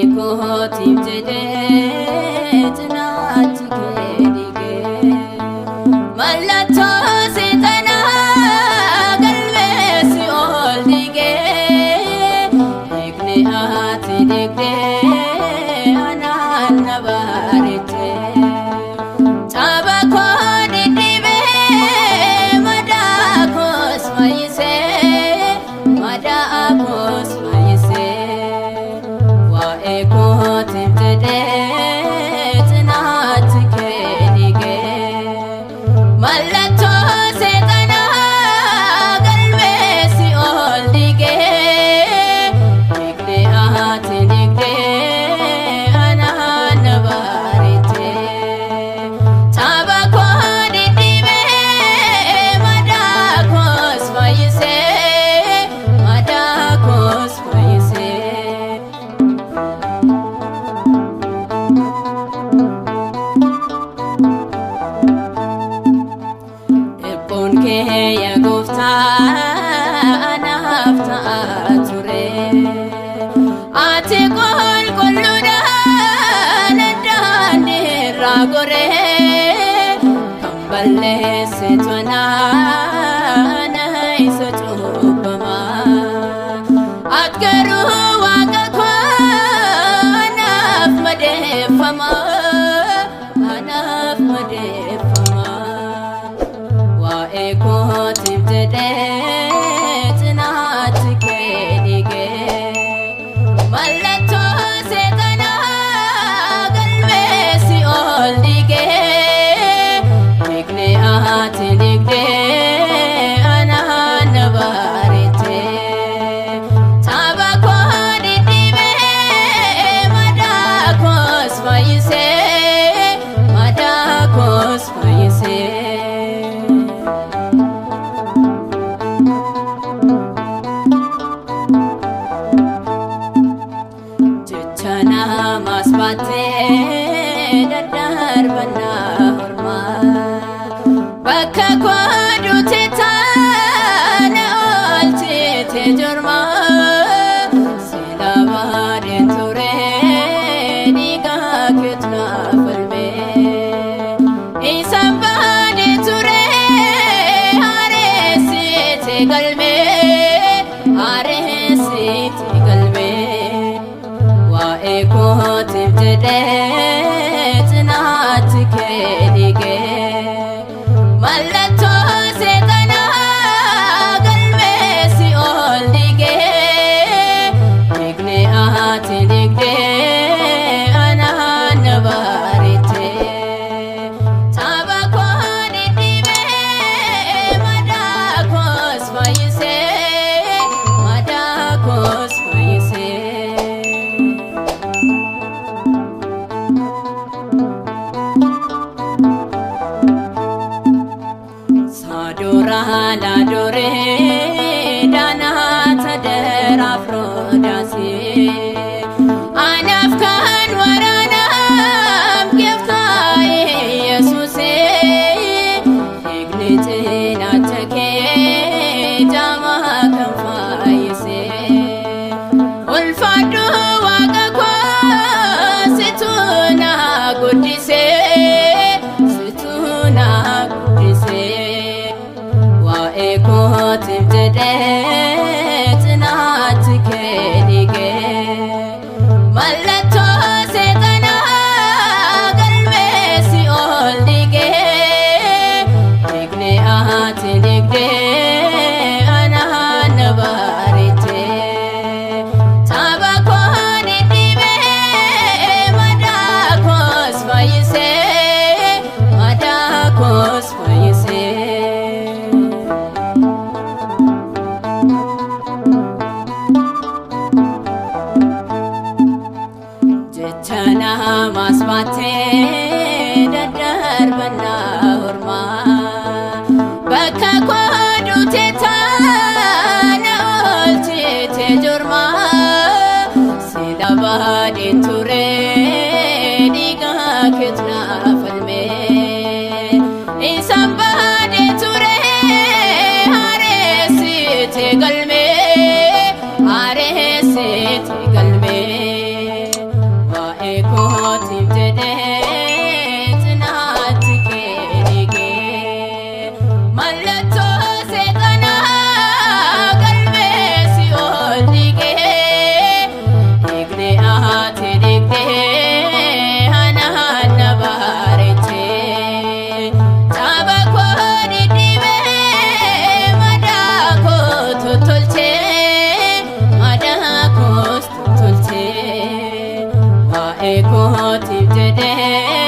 Waa'ee kootiif jettee cinaachi dhiigee mallattoo seexanaa galmeessi ol dhiigee dhiigni ati dhiigdee anaan na bareechee caba koo dhidhiibee madaa koos fayyisee madaa koos Waa'ee kootiif jettee cinaachi dhiigee mallattoo seexanaa galmeessi ol dhiigee dhiigni ati dhiigdee anaan na bareechee caba koo dhidhiibee madaa koos fayyisee madaa koos fayyisee ya gooftaa anaaf ta'aa ture ati qulqulluudhaan daandii irraa goree kan balleesse tonaan isa cubbamaa ati garuu waaqa koo anaaf madeeffamaa Waa'ee kootiif jettee cinaachi dhiigee mallattoo seexanaa galmeessi ol dhiigee dhiigni ati dhiigdee anaan na bareechee caba koo dhidhiibee madaa koos fayyisee madaa koos fayyisee Namas baatee daddarbannaa hormaa bakka koo duutee taana oolchitee jormaa sila baadheen turee dhiigaa keetu naaf falmee isaan baadhee turee hareessitee galmee Waa'ee kootiif jettee cinaachi dhiigee mallattoo seexanaa galmeessi ol dhiigee dhiigni ati dhiigdee anaan na bareechee caba koo dhidhiibee madaa koos fayyisee madaa koos fayyisee Saadura doree daanaata daraafroodhaasee anaaf kan waraanaaf geeftaa'ee Yesuusee dhiigni cinaacha jaamaa kan fayyisee ulfaadhu waaqa koo situ na guddisee Waa'ee kootiif jettee cinaachi dhiigee mallattoo seexanaa galmeessi ol dhiigee dhiigni ati dhiigdee anaan na bareechee caba koo dhidhiibee madaa koos fayyisee madaa koos fayyisee Namas baatee daddarbannaa hormaa bakka koo duutee taana oolchitee jormaa sila baadheen turee dhiigaa keetu naaf falmee isaan baadhee turee hareessitee galmee hareessitee galmee kootiif jettee